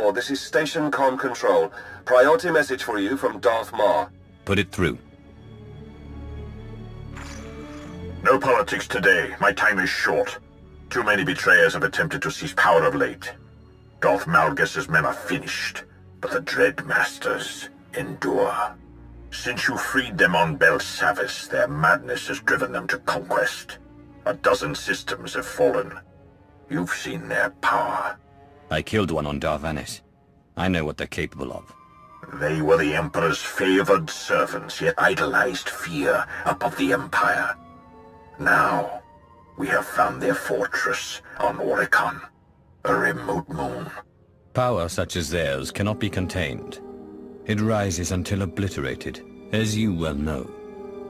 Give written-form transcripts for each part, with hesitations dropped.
SWTOR, this is Station Com Control. Priority message for you from Darth Ma. Put it through. No politics today. My time is short. Too many betrayers have attempted to seize power of late. Darth Malgus's men are finished, but the Dread Masters endure. Since you freed them on Bel Savis, their madness has driven them to conquest. A dozen systems have fallen. You've seen their power. I killed one on Darvanis. I know what they're capable of. They were the Emperor's favored servants, yet idolized fear above the Empire. Now, we have found their fortress on Oricron, a remote moon. Power such as theirs cannot be contained. It rises until obliterated, as you well know.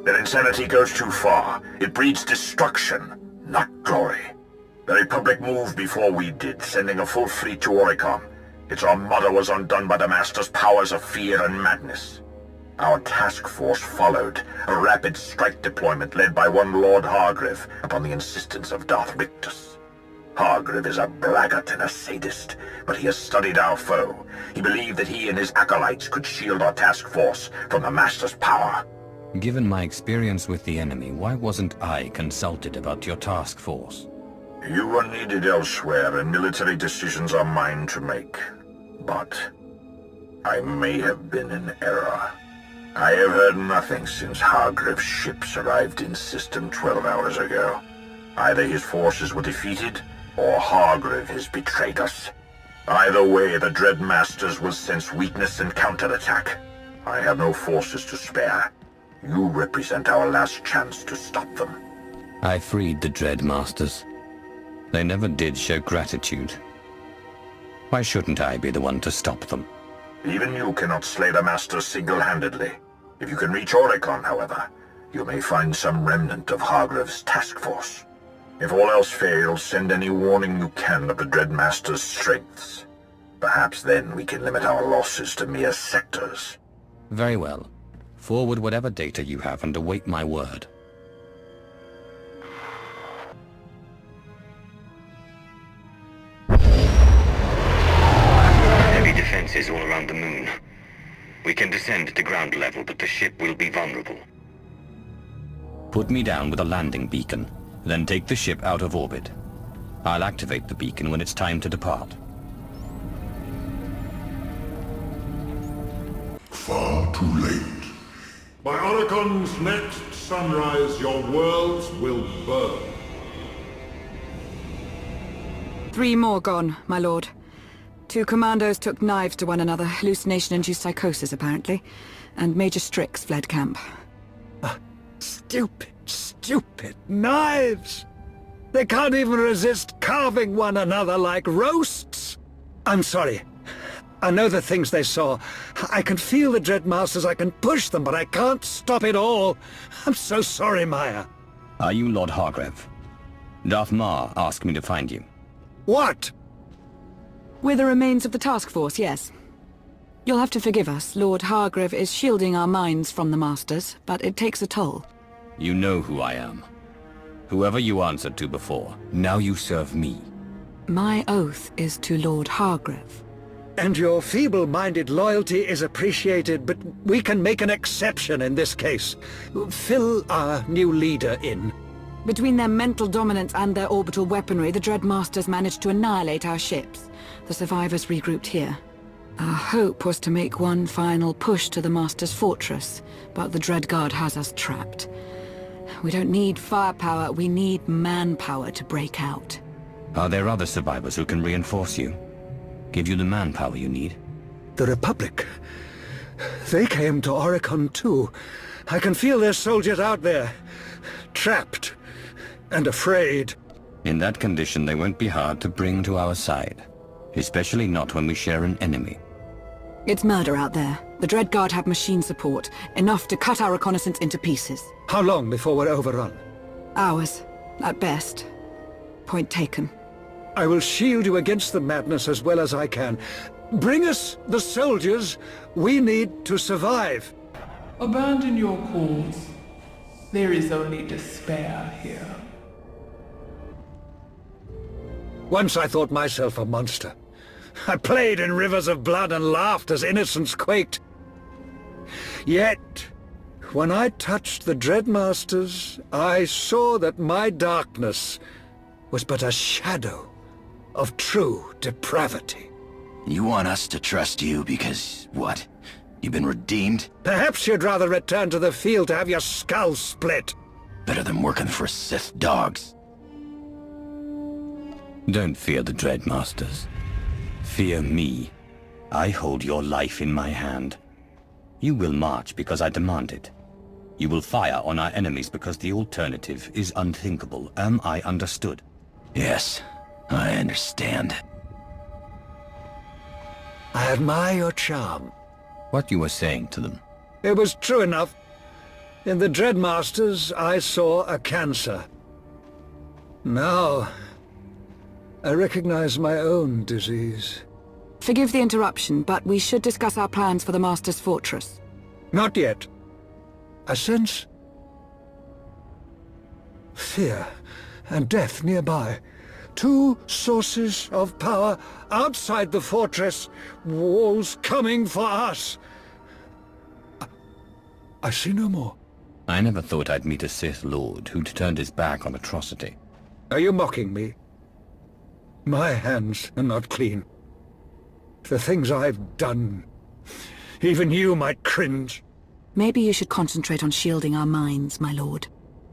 Their insanity goes too far. It breeds destruction, not glory. The Republic moved before we did, sending a full fleet to Oricron. Its armada was undone by the Master's powers of fear and madness. Our task force followed, a rapid strike deployment led by one Lord Hargreave upon the insistence of Darth Rictus. Hargreave is a braggart and a sadist, but he has studied our foe. He believed that he and his acolytes could shield our task force from the Master's power. Given my experience with the enemy, why wasn't I consulted about your task force? You are needed elsewhere, and military decisions are mine to make. But I may have been in error. I have heard nothing since Hargreave's ships arrived in System 12 hours ago. Either his forces were defeated, or Hargreave has betrayed us. Either way, the Dread Masters will sense weakness and counterattack. I have no forces to spare. You represent our last chance to stop them. I freed the Dread Masters. They never did show gratitude. Why shouldn't I be the one to stop them? Even you cannot slay the Masters single-handedly. If you can reach Oricron, however, you may find some remnant of Hargreave's task force. If all else fails, send any warning you can of the Dread Master's strengths. Perhaps then we can limit our losses to mere sectors. Very well. Forward whatever data you have and await my word. Heavy defenses all around the moon. We can descend to ground level, but the ship will be vulnerable. Put me down with a landing beacon, then take the ship out of orbit. I'll activate the beacon when it's time to depart. Far too late. By Oricon's next sunrise, your worlds will burn. 3 more gone, my lord. 2 commandos took knives to one another, hallucination-induced psychosis, apparently. And Major Strix fled camp. Stupid knives! They can't even resist carving one another like roasts! I'm sorry. I know the things they saw. I can feel the Dread Masters, I can push them, but I can't stop it all. I'm so sorry, Maya. Are you Lord Hargreave? Darth Ma asked me to find you. What? We're the remains of the task force, yes. You'll have to forgive us. Lord Hargreave is shielding our minds from the Masters, but it takes a toll. You know who I am. Whoever you answered to before, now you serve me. My oath is to Lord Hargreave. And your feeble-minded loyalty is appreciated, but we can make an exception in this case. Fill our new leader in. Between their mental dominance and their orbital weaponry, the Dread Masters managed to annihilate our ships. The survivors regrouped here. Our hope was to make one final push to the Master's fortress, but the Dread Guard has us trapped. We don't need firepower, we need manpower to break out. Are there other survivors who can reinforce you? Give you the manpower you need? The Republic. They came to Oricron too. I can feel their soldiers out there. Trapped. And afraid. In that condition, they won't be hard to bring to our side. Especially not when we share an enemy. It's murder out there. The Dread Guard have machine support, enough to cut our reconnaissance into pieces. How long before we're overrun? Hours, at best. Point taken. I will shield you against the madness as well as I can. Bring us the soldiers we need to survive. Abandon your cause. There is only despair here. Once I thought myself a monster. I played in rivers of blood and laughed as innocence quaked. Yet, when I touched the Dreadmasters, I saw that my darkness was but a shadow of true depravity. You want us to trust you because, what? You've been redeemed? Perhaps you'd rather return to the field to have your skull split. Better than working for Sith dogs. Don't fear the Dreadmasters. Fear me. I hold your life in my hand. You will march because I demand it. You will fire on our enemies because the alternative is unthinkable. Am I understood? Yes, I understand. I admire your charm. What you were saying to them? It was true enough. In the Dreadmasters, I saw a cancer. Now, I recognize my own disease. Forgive the interruption, but we should discuss our plans for the Master's Fortress. Not yet. I sense fear and death nearby. Two sources of power outside the fortress. Walls coming for us. I see no more. I never thought I'd meet a Sith Lord who'd turned his back on atrocity. Are you mocking me? My hands are not clean. The things I've done, even you might cringe. Maybe you should concentrate on shielding our minds, my lord.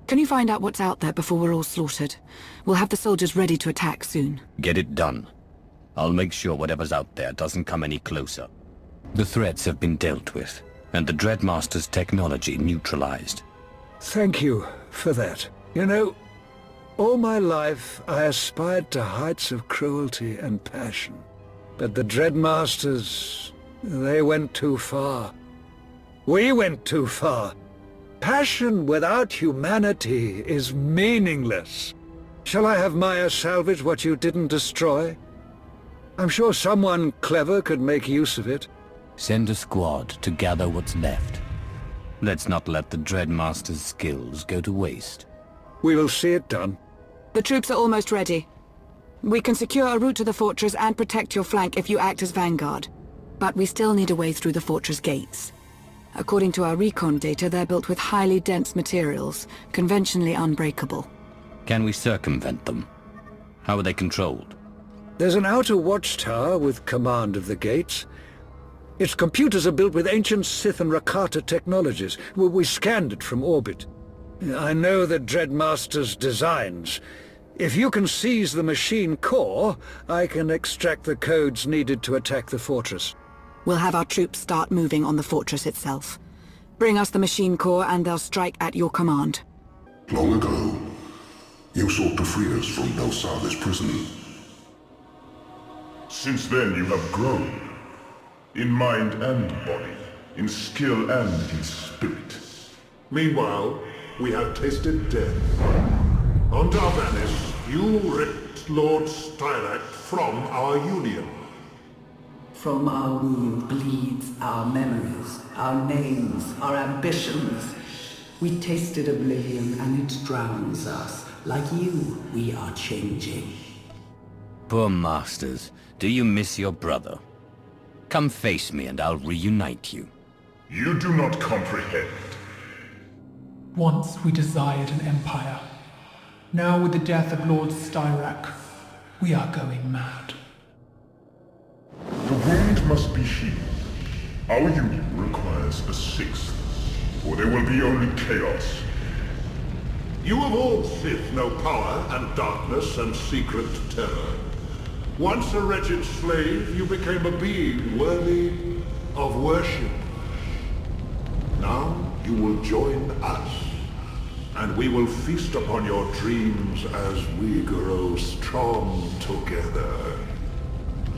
Can you find out what's out there before we're all slaughtered? We'll have the soldiers ready to attack soon. Get it done. I'll make sure whatever's out there doesn't come any closer. The threats have been dealt with, and the Dreadmaster's technology neutralized. Thank you for that. You know, all my life I aspired to heights of cruelty and passion. But the Dreadmasters, they went too far. We went too far. Passion without humanity is meaningless. Shall I have Maya salvage what you didn't destroy? I'm sure someone clever could make use of it. Send a squad to gather what's left. Let's not let the Dreadmaster's skills go to waste. We will see it done. The troops are almost ready. We can secure a route to the fortress and protect your flank if you act as vanguard. But we still need a way through the fortress gates. According to our recon data, they're built with highly dense materials, conventionally unbreakable. Can we circumvent them? How are they controlled? There's an outer watchtower with command of the gates. Its computers are built with ancient Sith and Rakata technologies. We scanned it from orbit. I know the Dreadmaster's designs. If you can seize the machine core, I can extract the codes needed to attack the fortress. We'll have our troops start moving on the fortress itself. Bring us the machine core and they'll strike at your command. Long ago, you sought to free us from Belsada's prison. Since then you have grown. In mind and body, in skill and in spirit. Meanwhile, we have tasted death. On Darth, you ripped Lord Styrak from our union. From our wound bleeds our memories, our names, our ambitions. We tasted oblivion and it drowns us. Like you, we are changing. Poor Masters, do you miss your brother? Come face me and I'll reunite you. You do not comprehend. Once we desired an empire. Now with the death of Lord Styrak, we are going mad. The wound must be healed. Our union requires a sixth, or there will be only chaos. You of all Sith know power and darkness and secret terror. Once a wretched slave, you became a being worthy of worship. Now you will join us, and we will feast upon your dreams as we grow strong together.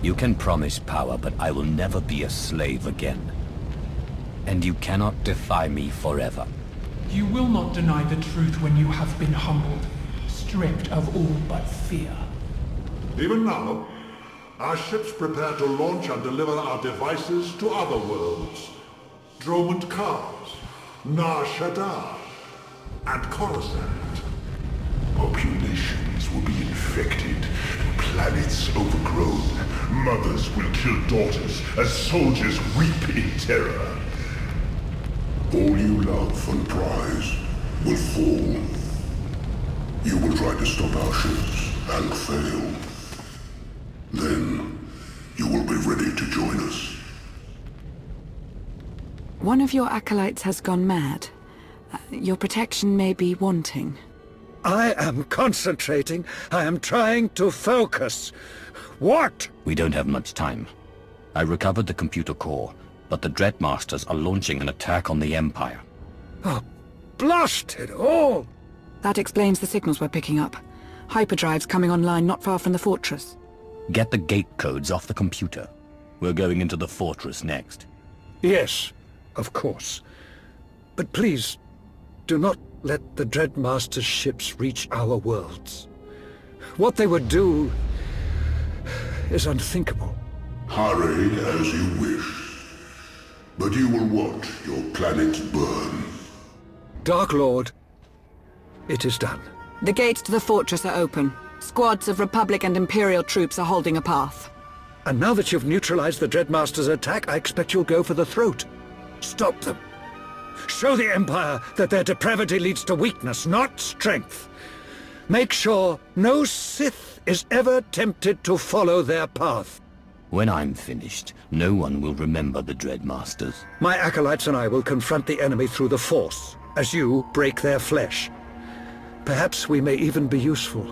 You can promise power, but I will never be a slave again. And you cannot defy me forever. You will not deny the truth when you have been humbled, stripped of all but fear. Even now, our ships prepare to launch and deliver our devices to other worlds. Dromund Kars, Nar Shaddaa, and Coruscant. Populations cities will be infected, planets overgrown. Mothers will kill daughters as soldiers weep in terror. All you love and prize will fall. You will try to stop our ships and fail. Then you will be ready to join us. One of your acolytes has gone mad. Your protection may be wanting. I am concentrating. I am trying to focus. What? We don't have much time. I recovered the computer core, but the Dreadmasters are launching an attack on the Empire. Oh, blast it all! That explains the signals we're picking up. Hyperdrives coming online not far from the fortress. Get the gate codes off the computer. We're going into the fortress next. Yes, of course. But please, do not let the Dreadmaster's ships reach our worlds. What they would do is unthinkable. Hurry as you wish. But you will watch your planets burn. Dark Lord, it is done. The gates to the fortress are open. Squads of Republic and Imperial troops are holding a path. And now that you've neutralized the Dreadmaster's attack, I expect you'll go for the throat. Stop them. Show the Empire that their depravity leads to weakness, not strength. Make sure no Sith is ever tempted to follow their path. When I'm finished, no one will remember the Dreadmasters. My acolytes and I will confront the enemy through the Force, as you break their flesh. Perhaps we may even be useful.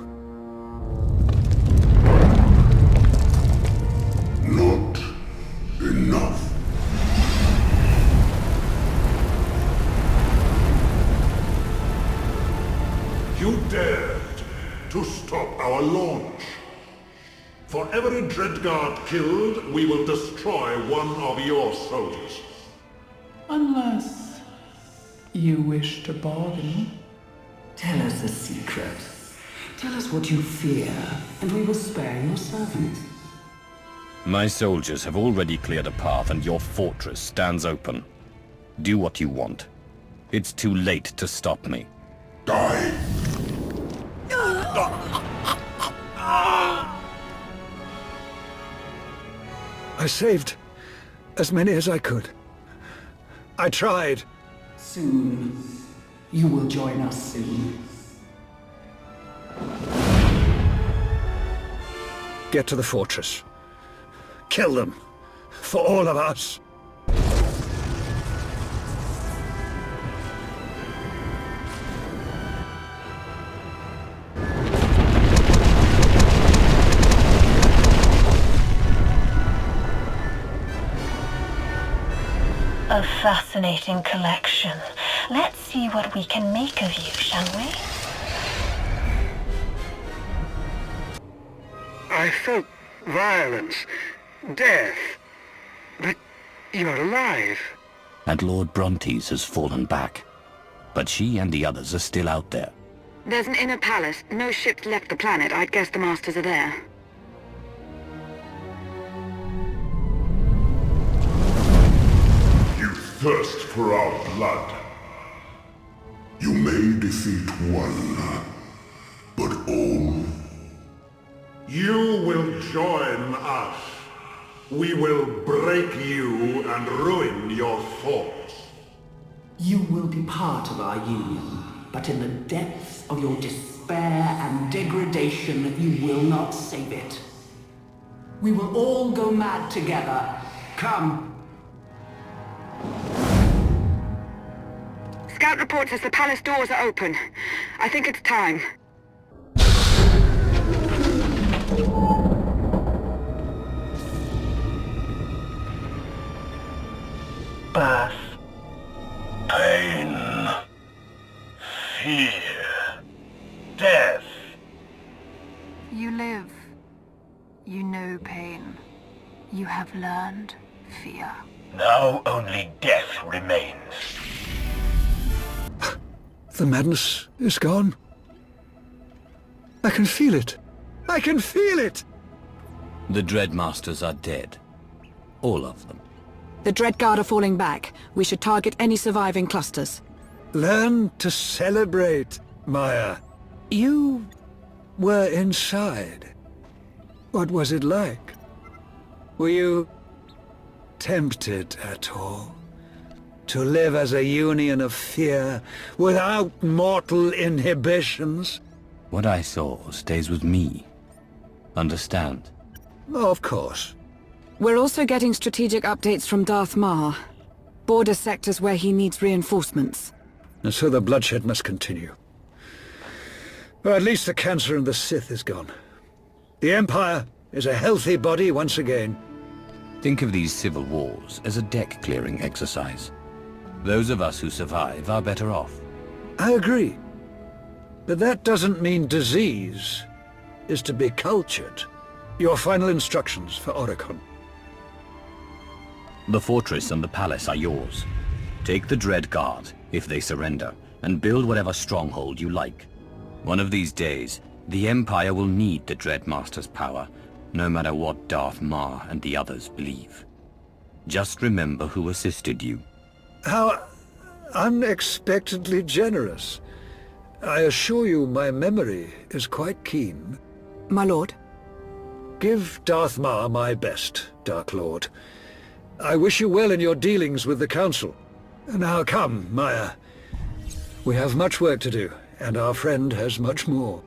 Not enough. You dared to stop our launch. For every Dreadguard killed, we will destroy one of your soldiers. Unless you wish to bargain. Tell us a secret. Tell us what you fear, and we will spare your servants. My soldiers have already cleared a path and your fortress stands open. Do what you want. It's too late to stop me. Die. I saved as many as I could. I tried. Soon. You will join us soon. Get to the fortress. Kill them. For all of us. A fascinating collection. Let's see what we can make of you, shall we? I felt violence, death, but you're alive. And Lord Brontes has fallen back. But she and the others are still out there. There's an inner palace. No ships left the planet. I'd guess the Masters are there. Thirst for our blood. You may defeat one, but all. You will join us. We will break you and ruin your thoughts. You will be part of our union, but in the depths of your despair and degradation, you will not save it. We will all go mad together. Come. Scout report says the palace doors are open. I think it's time. Birth. Pain. Fear. Death. You live. You know pain. You have learned fear. Now only death remains. The madness is gone. I can feel it. I can feel it! The Dreadmasters are dead. All of them. The Dreadguard are falling back. We should target any surviving clusters. Learn to celebrate, Maya. You were inside, what was it like? Were you tempted at all to live as a union of fear without mortal inhibitions? What I saw stays with me. Understand? Of course. We're also getting strategic updates from Darth Mar. Border sectors where he needs reinforcements. And so the bloodshed must continue. Well, at least the cancer and the Sith is gone. The Empire is a healthy body once again. Think of these civil wars as a deck-clearing exercise. Those of us who survive are better off. I agree. But that doesn't mean disease is to be cultured. Your final instructions for Oricron. The fortress and the palace are yours. Take the Dread Guard, if they surrender, and build whatever stronghold you like. One of these days, the Empire will need the Dread Master's power, no matter what Darth Mar and the others believe. Just remember who assisted you. How unexpectedly generous. I assure you my memory is quite keen. My lord? Give Darth Mar my best, Dark Lord. I wish you well in your dealings with the Council. Now come, Maya. We have much work to do, and our friend has much more.